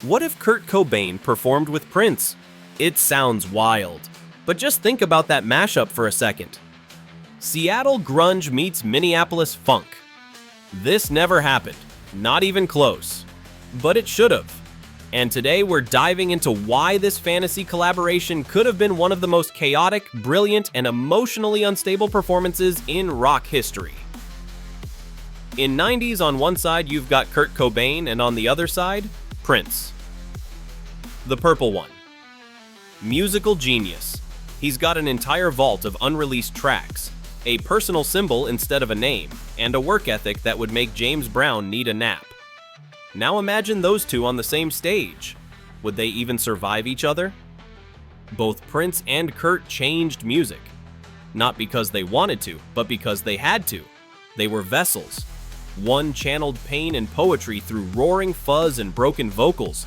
What if Kurt Cobain performed with Prince? It sounds wild, but just think about that mashup for a second. Seattle grunge meets Minneapolis funk. This never happened, not even close. But it should have. And today we're diving into why this fantasy collaboration could have been one of the most chaotic, brilliant, and emotionally unstable performances in rock history. In 90s, on one side you've got Kurt Cobain, and on the other side, Prince. The purple one. Musical genius. He's got an entire vault of unreleased tracks, a personal symbol instead of a name, and a work ethic that would make James Brown need a nap. Now imagine those two on the same stage. Would they even survive each other? Both Prince and Kurt changed music. Not because they wanted to, but because they had to. They were vessels. One channeled pain and poetry through roaring fuzz and broken vocals.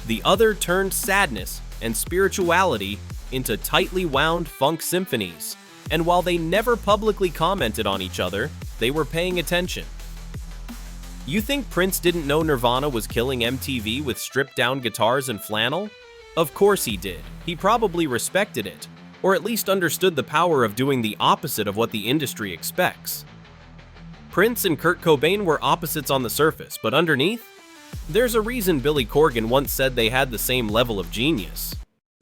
The other turned sadness and spirituality into tightly wound funk symphonies. And while they never publicly commented on each other, they were paying attention. You think Prince didn't know Nirvana was killing MTV with stripped-down guitars and flannel? Of course he did. He probably respected it, or at least understood the power of doing the opposite of what the industry expects. Prince and Kurt Cobain were opposites on the surface, but underneath? There's a reason Billy Corgan once said they had the same level of genius.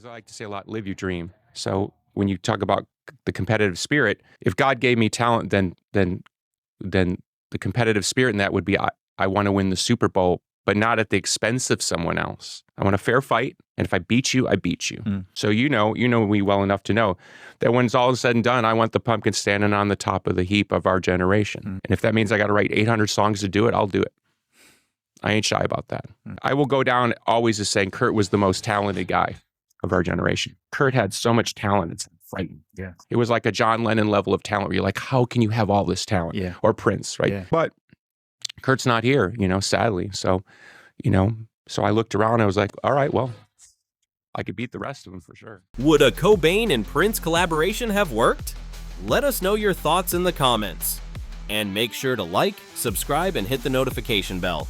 I like to say a lot, live your dream. So when you talk about the competitive spirit, if God gave me talent, then the competitive spirit in that would be, I want to win the Super Bowl, but not at the expense of someone else. I want a fair fight, and if I beat you, I beat you. So you know me well enough to know that when it's all said and done, I want the pumpkin standing on the top of the heap of our generation. And if that means I got to write 800 songs to do it, I'll do it. I ain't shy about that. I will go down always as saying Kurt was the most talented guy of our generation. Kurt had so much talent, it's frightening. Yeah. It was like a John Lennon level of talent where you're like, how can you have all this talent? Yeah. Or Prince, right? Yeah. But Kurt's not here, sadly. So, so I looked around and I was like, all right, well, I could beat the rest of them for sure. Would a Cobain and Prince collaboration have worked? Let us know your thoughts in the comments. And make sure to like, subscribe, and hit the notification bell.